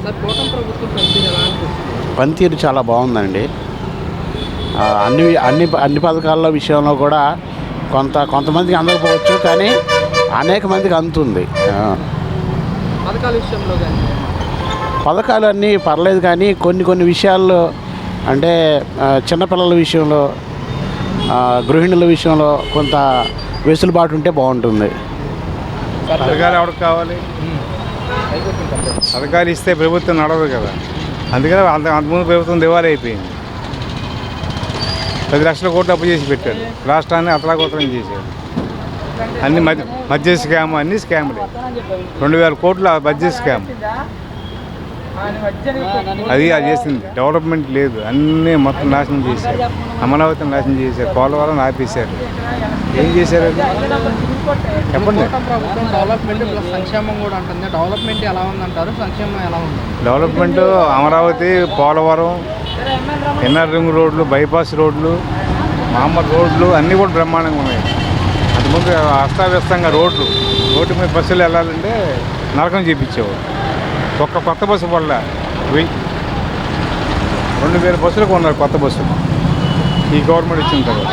Sir కూటమి ప్రభుత్వం పనితీరు ఎలా అనిపిస్తుంది? పనితీరు చాలా బాగుందండి. అన్ని అన్ని అన్ని పథకాల విషయంలో కూడా కొంతమందికి అందకపోవచ్చు, కానీ అనేక మందికి అందుతుంది. పథకాల విషయంలో కానీ పథకాలు అన్నీ పర్లేదు, కానీ కొన్ని విషయాల్లో అంటే చిన్నపిల్లల విషయంలో, గృహిణుల విషయంలో కొంత వెసులుబాటు ఉంటే బాగుంటుంది. పథకాలు ఎవరికి కావాలి? పథకాలు ఇస్తే ప్రభుత్వం నడవదు కదా, అందుకని అంతకుముందు ప్రభుత్వం దివాళీ అయిపోయింది. 10 లక్షల కోట్లు అప్పు చేసి పెట్టాడు, రాష్ట్రాన్ని అతలాకుతలం చేశాడు. అన్ని మధ్య స్కామ్, అన్ని స్కాములే. 2000 కోట్ల బడ్జెట్ స్కామ్. అది చేసింది. డెవలప్మెంట్ లేదు, అన్నీ మొత్తం నాశనం చేశారు. అమరావతిని నాశనం చేశారు, పోలవరం ఆపేశారు. ఏం చేశారు అది చెప్పండి. ప్రభుత్వం డెవలప్మెంట్ ప్లస్ సంక్షేమం కూడా ఉంటుంది. డెవలప్మెంట్ ఎలా ఉందంటారు, సంక్షేమం ఎలా ఉంది? Development Amaravati, Polavaram, NR ring రోడ్లు, బైపాస్ రోడ్లు, మామూలు రోడ్లు అన్నీ కూడా బ్రహ్మాండంగా ఉన్నాయి. అంతకుముందు అస్తావ్యస్తంగా రోడ్డు మీద బస్సులు వెళ్ళాలంటే నరకం చేయించేవారు. ఒక్క కొత్త బస్సు వల్ల 2000 బస్సులు కొన్నారు, కొత్త బస్సులు ఈ గవర్నమెంట్ వచ్చిన తర్వాత.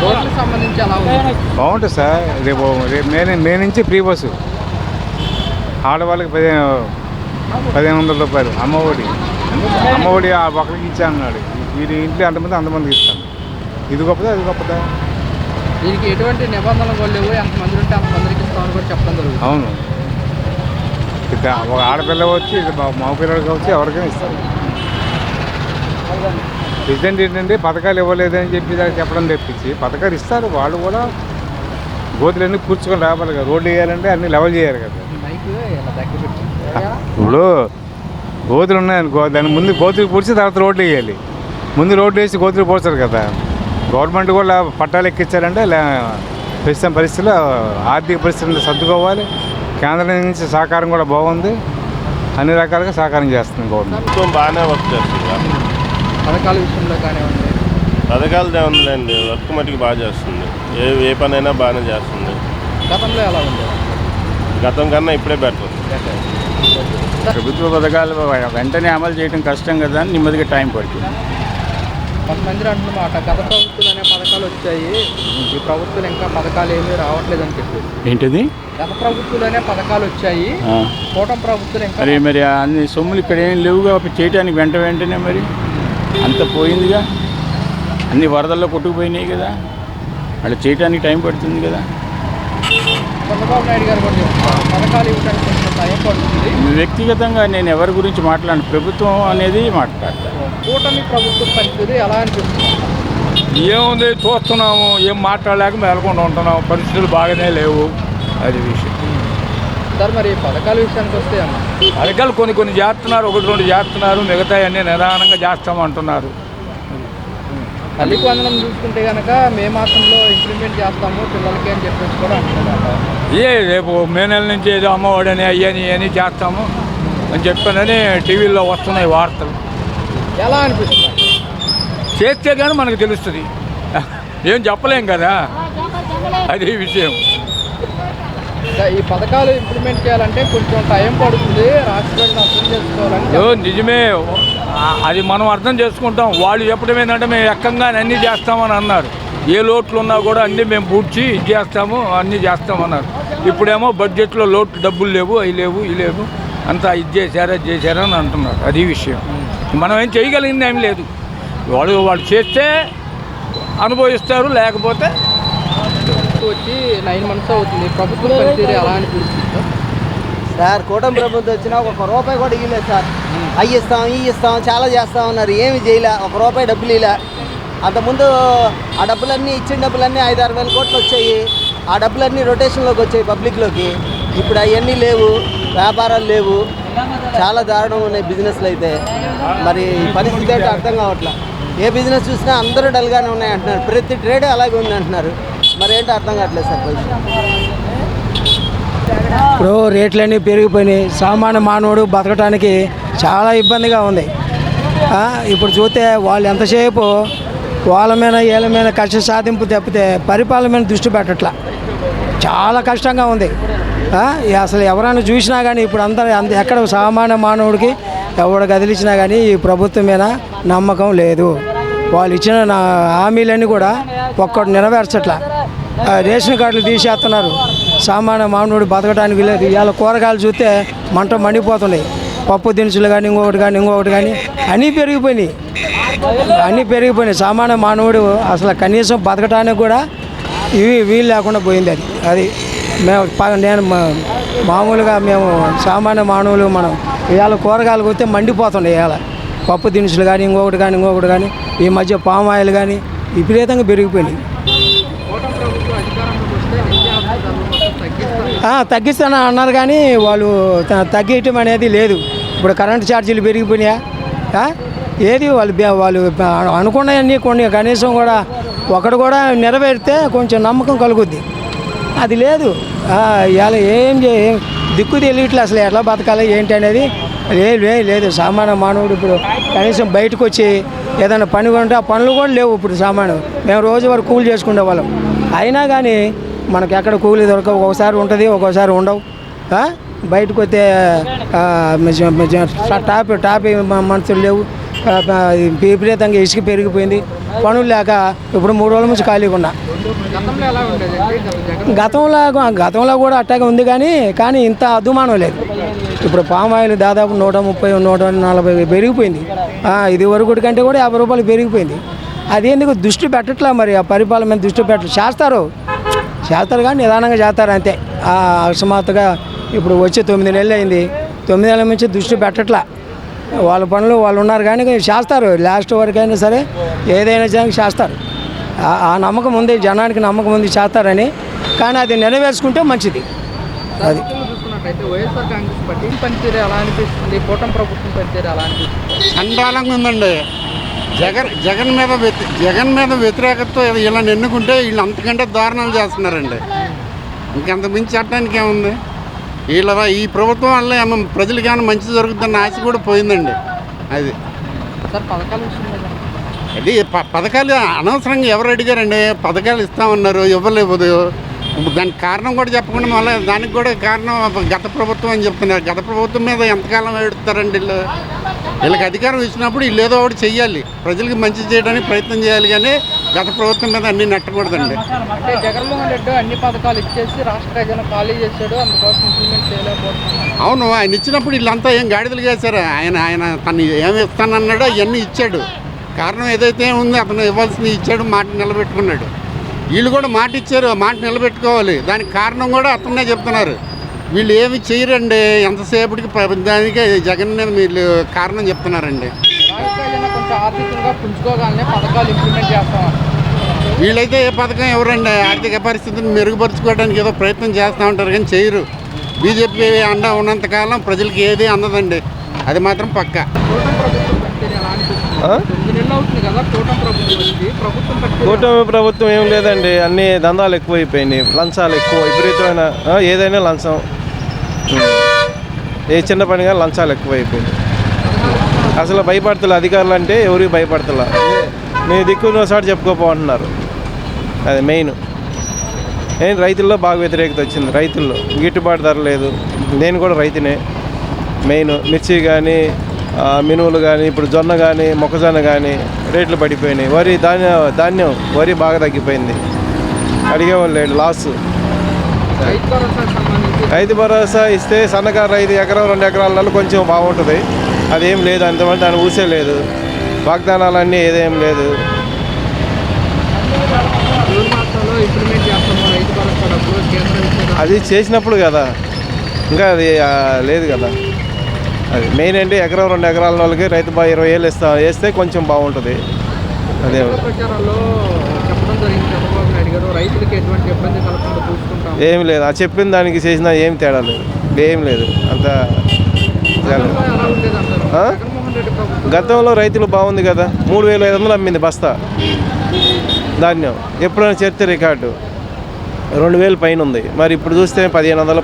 రోడ్లకు సంబంధించి ఎలా ఉంది? బాగుంటుంది సార్. రేపు మే నుంచి ఫ్రీ బస్సు, ఆడవాళ్ళకి 1500 రూపాయలు. అమ్మఒడి ఆ ఒకరికి ఇచ్చా అన్నాడు. వీరి ఇంట్లో అంతమందికి ఇస్తాను. ఇది గొప్పదా, అది గొప్పదా? దీనికి ఎటువంటి నిబంధనలు లేవు, ఎంతమంది ఉంటే అంతమందికి ఇస్తామని కూడా చెప్పడం జరుగుతుంది. అవును, ఒక ఆడపిల్ల వచ్చి మగ పిల్లలకి వచ్చి ఎవరికైనా ఇస్తారు. ప్రెసిడెంట్ ఏంటంటే పథకాలు ఇవ్వలేదని చెప్పడం తెప్పించి పథకాలు ఇస్తారు. వాళ్ళు కూడా గోతులన్నీ పూడ్చుకొని రావాలి కదా. రోడ్లు వేయాలంటే అన్నీ లెవెల్ చేయాలి కదా. ఇప్పుడు గోతులు ఉన్నాయనుకో, దాని ముందు గోతులు పూడ్చి తర్వాత రోడ్లు వేయాలి. ముందు రోడ్లు వేసి గోతులు పూడ్చారు కదా. గవర్నమెంట్ కూడా పట్టాలు ఎక్కించారంటే ప్రస్తుతం పరిస్థితుల్లో ఆర్థిక పరిస్థితులు సర్దుకోవాలి. కేంద్రం నుంచి సహకారం కూడా బాగుంది, అన్ని రకాలుగా సహకారం చేస్తుంది గవర్నమెంట్. బాగానే వర్క్ చేస్తుంది. పథకాల విషయంలో కానివ్వండి, పథకాలు ఏముందండి, వర్క్ మటుకు బాగా చేస్తుంది. ఏ పని అయినా బాగానే చేస్తుంది. గతంలో ఎలా ఉంది? గతం కన్నా ఇప్పుడే బెటర్. ప్రభుత్వ పథకాలు వెంటనే అమలు చేయడం కష్టం కదా, నెమ్మదిగా టైం పడుతుంది. కొంతమంది అంటున్నమాట గత ప్రభుత్వాలు అనే పథకాలు వచ్చాయి, ఈ ప్రభుత్వాలు ఇంకా పథకాలు ఏమీ రావట్లేదు అని చెప్పి. ఏంటిది? గత ప్రభుత్వాలనే పథకాలు వచ్చాయి, కూటమి ప్రభుత్వాలు ఇంకా మరి అన్ని సొమ్ములు ఇక్కడ ఏం లేవుగా చేయడానికి వెంటనే మరి అంత పోయిందిగా. అన్ని వరదల్లో కొట్టుకుపోయినాయి కదా, వాళ్ళు చేయడానికి టైం పడుతుంది కదా. చంద్రబాబు నాయుడు గారు కూడా చెప్తారు పథకాలు ఇవ్వడానికి కొంచెం టైం పడుతుంది. వ్యక్తిగతంగా నేను ఎవరి గురించి మాట్లాడను, ప్రభుత్వం అనేది మాట్లాడతాను. కూటమి ప్రభుత్వం పనితీరు ఎలా అనిపిస్తుంది? ఏముంది, చూస్తున్నాము, ఏం మాట్లాడలేక మేలకుండా ఉంటున్నాము. పరిస్థితులు బాగానే లేవు, అది విషయం. సార్ మరి పథకాల విషయానికి వస్తే అన్న, పథకాలు కొన్ని చేస్తున్నారు, 1-2 చేస్తున్నారు, మిగతా అన్నీ నిదానంగా చేస్తామంటున్నారు. తల్లికి వందనం చూసుకుంటే కనుక మే మాసంలో ఇంప్లిమెంట్ చేస్తాము పిల్లలకి అని చెప్పేసి కూడా అంటున్నారు. రేపు మే నెల నుంచి ఏదో అమ్మఒడని అయ్యని చేస్తాము అని చెప్పానని టీవీలో వస్తున్నాయి వార్తలు. ఎలా అనిపిస్తుంది? చేస్తే కానీ మనకు తెలుస్తుంది, ఏం చెప్పలేం కదా, అది విషయం. ఈ పథకాలు ఇంప్లిమెంట్ చేయాలంటే కొంచెం టైం పడుతుంది, రాష్ట్రాన్ని అర్థం చేసుకోవాలంటే. నిజమే, అది మనం అర్థం చేసుకుంటాం. వాళ్ళు చెప్పడం ఏంటంటే మేము ఎక్కంగానే అన్నీ చేస్తామని అన్నారు. ఏ లోట్లు ఉన్నా కూడా అన్నీ మేము పూడ్చి ఇది చేస్తాము, అన్నీ చేస్తామన్నారు. ఇప్పుడేమో బడ్జెట్లో లోటు డబ్బులు లేవు, అవి లేవు, ఇవి లేవు, అంతా ఇది చేశారా అని అంటున్నారు. అది విషయం. మనం ఏం చేయగలిగింది ఏం లేదు. వాళ్ళు చేస్తే అనుభవిస్తారు, లేకపోతే వచ్చి 9 months అవుతుంది. ప్రభుత్వం పనితీరు ఎలా అనిపిస్తుంది సార్? కూటమి ప్రభుత్వం వచ్చినా 1 రూపాయి కూడా ఇవ్వలేదు సార్. అవి ఇస్తాం చాలా చేస్తామన్నారు, ఏమి చేయలే. 1 రూపాయి డబ్బులు ఇలా. అంతకుముందు ఆ డబ్బులన్నీ ఇచ్చిన డబ్బులన్నీ 5-6 వేల కోట్లు వచ్చాయి. ఆ డబ్బులన్నీ రొటేషన్లోకి వచ్చాయి పబ్లిక్లోకి. ఇప్పుడు అవన్నీ లేవు, వ్యాపారాలు లేవు, చాలా దారుణంగా ఉన్నాయి బిజినెస్లు అయితే. మరి పరిస్థితి ఏంటో అర్థం కావట్లా. ఏ బిజినెస్ చూసినా అందరూ డల్గానే ఉన్నాయి అంటున్నారు, ప్రతి ట్రేడ్ అలాగే ఉంది అంటున్నారు. మరి ఏంటో అర్థం కావట్లేదు సార్ పరిస్థితి. ఇప్పుడు రేట్లన్నీ పెరిగిపోయినాయి, సామాన్య మానవుడు బతకడానికి చాలా ఇబ్బందిగా ఉంది. ఇప్పుడు చూస్తే వాళ్ళు ఎంతసేపు వాళ్ళ మీద వీళ్ళ మీద కష్ట సాధింపు తప్పితే పరిపాలన మీద దృష్టి పెట్టట్లా. చాలా కష్టంగా ఉంది. అసలు ఎవరైనా చూసినా కానీ ఇప్పుడు ఎక్కడ సామాన్య మానవుడికి ఎవడు కదిలించినా కానీ ఈ ప్రభుత్వం మీద నమ్మకం లేదు. వాళ్ళు ఇచ్చిన హామీలన్నీ కూడా ఒక్కటి నెరవేర్చట్లా. రేషన్ కార్డులు తీసేస్తున్నారు. సామాన్య మానవుడు బతకడానికి లేదు. ఇవాళ కూరగాయలు చూస్తే మంట మండిపోతున్నాయి. పప్పు దినుసులు కానీ ఇంకొకటి కానీ అన్నీ పెరిగిపోయినాయి. సామాన్య మానవుడు అసలు కనీసం బతకడానికి కూడా వీలు లేకుండా పోయింది. అది నేను మామూలుగా మేము సామాన్య మానవులు మనం ఇవాళ కూరగాయలు కొస్తే మండిపోతున్నాయి. ఇవాళ పప్పు దినుసులు కానీ ఇంకొకటి కానీ ఈ మధ్య పామ్ ఆయిల్ కానీ విపరీతంగా పెరిగిపోయినాయి. తగ్గిస్తానని అన్నారు కానీ వాళ్ళు తగ్గించడం అనేది లేదు. ఇప్పుడు కరెంటు ఛార్జీలు పెరిగిపోయినాయా? ఏది వాళ్ళు అనుకున్నాయన్నీ కొన్ని కనీసం కూడా ఒకటి కూడా నెరవేరితే కొంచెం నమ్మకం కలుగుద్ది. అది లేదు. ఇవాళ ఏం దిక్కు తెలియట్లే అసలు ఎట్లా బతకాలి ఏంటి అనేది లేదు. సామాన్య మానవుడు ఇప్పుడు కనీసం బయటకు వచ్చి ఏదైనా పని కొంటే ఆ పనులు కూడా లేవు. ఇప్పుడు సామాన్యం మేము రోజు వరకు కూలి చేసుకునే వాళ్ళం. అయినా కానీ మనకు ఎక్కడ కూలి దొరకవు. ఒకసారి ఉంటుంది, ఒక్కోసారి ఉండవు. బయటకు వస్తే టాపీ మనుషులు లేవు. విపరీతంగా ఇసుక పెరిగిపోయింది. పనులు లేక ఇప్పుడు 3 రోజుల నుంచి ఖాళీగా ఉన్నా. గతంలో కూడా అట్టాగే ఉంది కానీ ఇంత అద్దుమానం లేదు. ఇప్పుడు పామ్ ఆయిల్ దాదాపు 130, 140 పెరిగిపోయింది. ఇది వరకు కంటే కూడా 50 రూపాయలు పెరిగిపోయింది. అది ఎందుకు దృష్టి పెట్టట్లా మరి? ఆ పరిపాలన మీద దృష్టి చేస్తారు కానీ నిదానంగా చేస్తారు అంతే. అకస్మాత్తుగా ఇప్పుడు వచ్చి 9 నెలలు అయింది. 9 నెలల నుంచి దృష్టి పెట్టట్లా. వాళ్ళ పనులు వాళ్ళు ఉన్నారు కానీ చేస్తారు. లాస్ట్ వరకు అయినా సరే ఏదైనా చేస్తారు. ఆ నమ్మకం ఉంది, జనానికి నమ్మకం ఉంది చేస్తారని. కానీ అది నెరవేర్చుకుంటే మంచిది. అది వైఎస్ఆర్ కాంగ్రెస్ పార్టీ పనితీరు ఎలా అనిపిస్తుంది? కూటమి ప్రభుత్వం పనితీరు ఎలా అనిపిస్తుంది? చండాలంగా ఉందండి. జగన్ మీద వ్యతిరేకతతో ఇలా ఎన్నుకుంటే వీళ్ళు అంతకంటే దారుణాలు చేస్తున్నారండి. ఇంకంత మించి చెప్పడానికి ఏముంది? ఈ ప్రభుత్వం వల్ల ఏమో ప్రజలకి ఏమైనా మంచి జరుగుతుందన్న ఆశ కూడా పోయిందండి. అది అది పథకాలు అనవసరంగా ఎవరు అడిగారండి? పథకాలు ఇస్తామన్నారు, ఇవ్వలేదు. దానికి కారణం కూడా చెప్పకుండా మళ్ళీ దానికి కూడా కారణం గత ప్రభుత్వం అని చెప్తున్నారు. గత ప్రభుత్వం మీద ఎంతకాలం ఏడుస్తారండి వీళ్ళకి అధికారం ఇచ్చినప్పుడు వీళ్ళు ఏదో ఒకటి చెయ్యాలి, ప్రజలకు మంచి చేయడానికి ప్రయత్నం చేయాలి. కానీ గత ప్రభుత్వం మీద అన్ని నెట్టకూడదండి. అంటే జగన్మోహన్ రెడ్డి అన్ని పథకాలు ఇచ్చేసి రాష్ట్ర ప్రజలను ఖాళీ చేశాడు, అందుకోసం ఇంప్లిమెంట్ చేయలేకపోతున్నాడు. అవును, ఆయన ఇచ్చినప్పుడు వీళ్ళంతా ఏం గాడిదలు చేశారు? ఆయన తను ఏమి ఇస్తానన్నాడో అవన్నీ ఇచ్చాడు. కారణం ఏదైతే ఉందో అతను ఇవ్వాల్సింది ఇచ్చాడు, మాట నిలబెట్టుకున్నాడు. వీళ్ళు కూడా మాట ఇచ్చారు, మాట నిలబెట్టుకోవాలి. దానికి కారణం కూడా అతన్నే చెప్తున్నారు. వీళ్ళు ఏమి చేయరండి. ఎంతసేపటికి దానికి జగన్ మీద వీళ్ళు కారణం చెప్తున్నారండి. కొంచెం ఆర్థికంగా పుంజుకోగానే పథకాలు ఇంప్లిమెంట్ చేస్తాం. వీళ్ళైతే ఏ పథకం ఎవరండి? ఆర్థిక పరిస్థితిని మెరుగుపరుచుకోవడానికి ఏదో ప్రయత్నం చేస్తూ ఉంటారు కానీ చేయరు. బీజేపీ అండ ఉన్నంతకాలం ప్రజలకి ఏది అందదండి. అది మాత్రం పక్కా. కూటమి ప్రభుత్వం ఏం లేదండి. అన్ని దందాలు ఎక్కువైపోయినాయి, లంచాలు ఎక్కువ, విపరీతమైన ఏదైనా లంచం. ఏ చిన్న పనిగా లంచాలు ఎక్కువైపోయినాయి. అసలు భయపడతలే అధికారులు అంటే, ఎవరికి భయపడతలా. నీ దిక్కున్న సాటి చెప్పుకోపోంటున్నారు. అది మెయిన్. రైతుల్లో బాగా వ్యతిరేకత వచ్చింది. రైతుల్లో గిట్టుబాటు ధర లేదు. నేను కూడా రైతునే. మెయిన్ మిర్చి కానీ, మినువులు కానీ, ఇప్పుడు జొన్న కానీ, మొక్కజొన్న కానీ రేట్లు పడిపోయినాయి. ధాన్యం వరి బాగా తగ్గిపోయింది. అడిగేవాళ్ళు లేడు, లాసు. రైతు భరోసా ఇస్తే సన్నకారు రైతు ఎకరం 2 ఎకరాలలో కొంచెం బాగుంటుంది. అదేం లేదు, అంతమంది దాన్ని ఊసే లేదు. వాగ్దానాలన్నీ ఏదేం లేదు. అది చేసినప్పుడు కదా, ఇంకా అది లేదు కదా. అది మెయిన్ అంటే ఎకరం 2 ఎకరాల వాళ్ళకి రైతు 20,000 వేస్తే కొంచెం బాగుంటుంది. అదే ఏం లేదు. ఆ చెప్పిన దానికి చేసిన ఏం తేడా లేదు, ఏం లేదు. అంత గతంలో రైతులు బాగుంది కదా. 3,500 అమ్మింది బస్తా ధాన్యం. ఎప్పుడైనా చరిత్ర రికార్డు 2,000 పైన ఉంది. మరి ఇప్పుడు చూస్తే 1,500